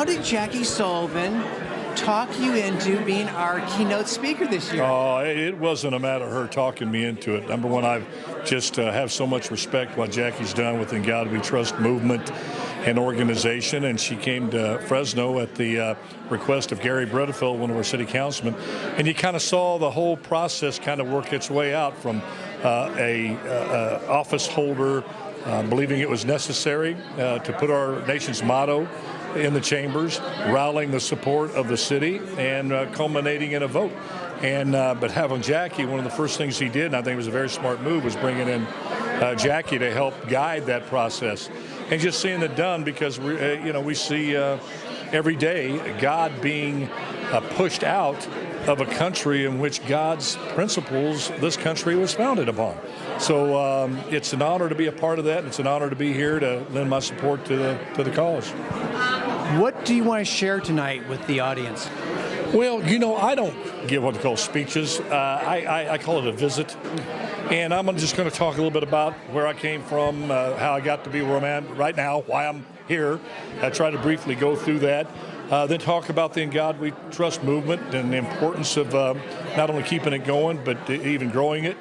did Jacquie Sullivan talk you into being our keynote speaker this year? Oh, it wasn't a matter of her talking me into it. Number one, I just have so much respect what Jacquie's done within God We Trust movement and organization, and she came to Fresno at the request of Gary Bredefeld, one of our city councilmen, and you kind of saw the whole process kind of work its way out from a office holder believing it was necessary to put our nation's motto in the chambers, rallying the support of the city, and culminating in a vote. And but having Jacquie, one of the first things he did, and I think it was a very smart move, was bringing in Jacquie to help guide that process, and just seeing it done, because we see every day God being pushed out of a country in which God's principles this country was founded upon. So it's an honor to be a part of that, and it's an honor to be here to lend my support to the cause. What do you want to share tonight with the audience? Well, I don't give what they call speeches. I call it a visit. And I'm just going to talk a little bit about where I came from, how I got to be where I'm at right now, why I'm here. I try to briefly go through that. Then talk about the In God We Trust movement and the importance of not only keeping it going, but even growing it.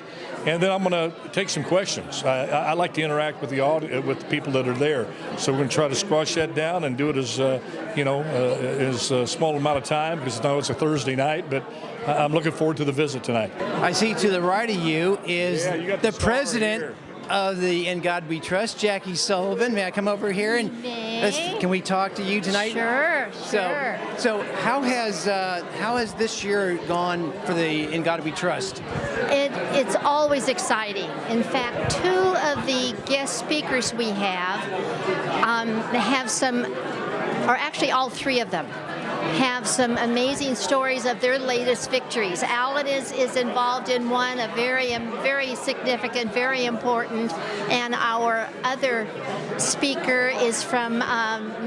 And then I'm going to take some questions. I like to interact with with the people that are there. So we're going to try to squash that down and do it as as a small amount of time, because now it's a Thursday night. But I'm looking forward to the visit tonight. I see to the right of you is the president of the In God We Trust, Jacquie Sullivan. May I come over here and can we talk to you tonight? Sure. So how has this year gone for the In God We Trust? It's always exciting. In fact, two of the guest speakers we have some, or actually all three of them, have some amazing stories of their latest victories. Alan is involved in one, a very significant, very important, and our other speaker is from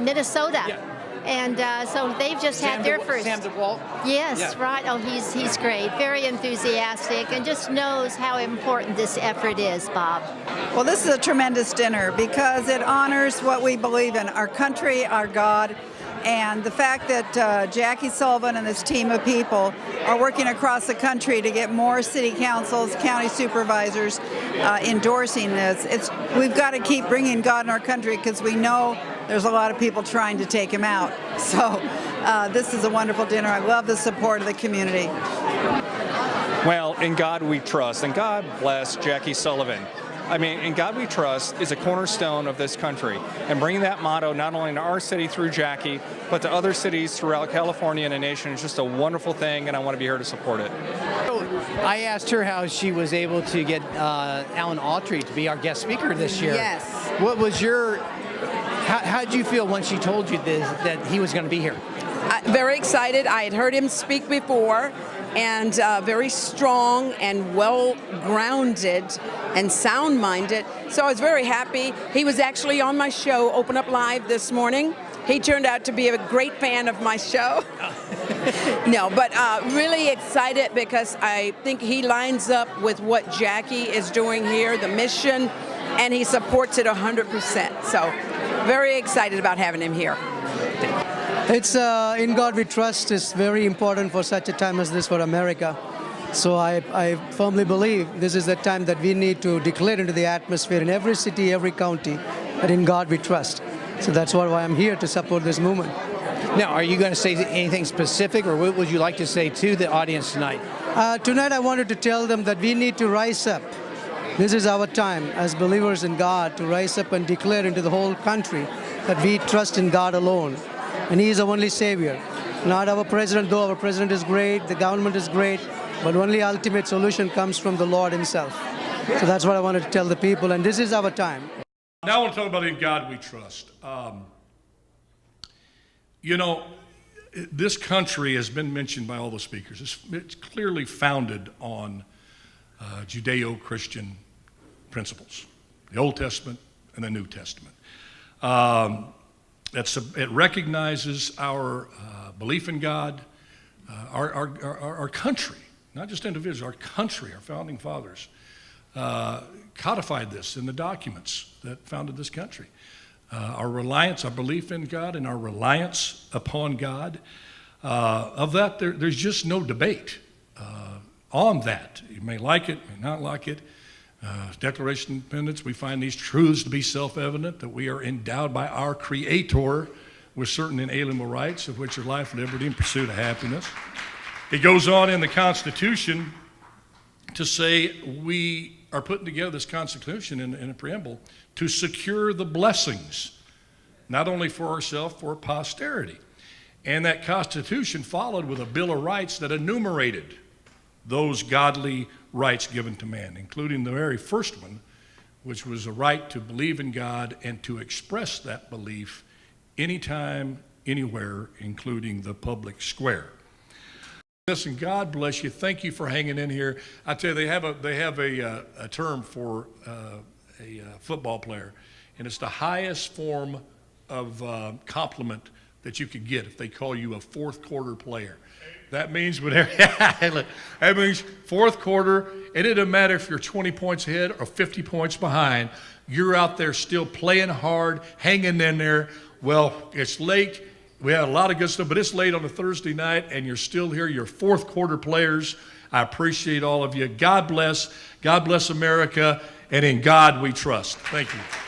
Minnesota. Yeah. And so they've just had their first. Sam DeWalt? Yes, Yeah. right. Oh, he's great. Very enthusiastic, and just knows how important this effort is, Bob. Well, this is a tremendous dinner because it honors what we believe in, our country, our God, and the fact that Jacquie Sullivan and this team of people are working across the country to get more city councils, county supervisors endorsing this. We've got to keep bringing God in our country, because we know there's a lot of people trying to take him out. So this is a wonderful dinner. I love the support of the community. Well, in God we trust, and God bless Jacquie Sullivan. I mean, In God We Trust is a cornerstone of this country, and bringing that motto not only to our city through Jacquie, but to other cities throughout California and the nation is just a wonderful thing, and I want to be here to support it. I asked her how she was able to get Alan Autry to be our guest speaker this year. Yes. What was how did you feel when she told you that he was going to be here? Very excited. I had heard him speak before, and very strong and well-grounded and sound-minded. So I was very happy. He was actually on my show, Open Up Live, this morning. He turned out to be a great fan of my show. No, but really excited, because I think he lines up with what Jacquie is doing here, the mission, and he supports it 100%. So very excited about having him here. It's In God We Trust is very important for such a time as this for America. So I firmly believe this is the time that we need to declare into the atmosphere in every city, every county, that In God We Trust. So that's why I'm here to support this movement. Now, are you going to say anything specific, or what would you like to say to the audience tonight? Tonight I wanted to tell them that we need to rise up. This is our time as believers in God to rise up and declare into the whole country that we trust in God alone. And He is the only Savior. Not our president, though our president is great, the government is great, but only ultimate solution comes from the Lord Himself. So that's what I wanted to tell the people, and this is our time. Now I want to talk about In God We Trust. This country has been mentioned by all the speakers. It's clearly founded on Judeo-Christian principles, the Old Testament and the New Testament. It recognizes our belief in God, our country, not just individuals, our country, our founding fathers codified this in the documents that founded this country. our reliance, our belief in God, and our reliance upon God. Of that, there's just no debate on that. You may like it, may not like it. Declaration of Independence, we find these truths to be self-evident, that we are endowed by our Creator with certain inalienable rights, of which are life, liberty, and pursuit of happiness. It goes on in the Constitution to say we are putting together this Constitution in a preamble to secure the blessings, not only for ourselves, for posterity. And that Constitution followed with a Bill of Rights that enumerated those godly rights given to man, including the very first one, which was a right to believe in God and to express that belief anytime, anywhere, including the public square. Listen, God bless you. Thank you for hanging in here. I tell you, they have a term for a football player, and it's the highest form of compliment that you could get if they call you a fourth quarter player. That means whatever. That means fourth quarter. It doesn't matter if you're 20 points ahead or 50 points behind. You're out there still playing hard, hanging in there. Well, it's late. We had a lot of good stuff, but it's late on a Thursday night, and you're still here. You're fourth quarter players. I appreciate all of you. God bless. God bless America, and in God we trust. Thank you.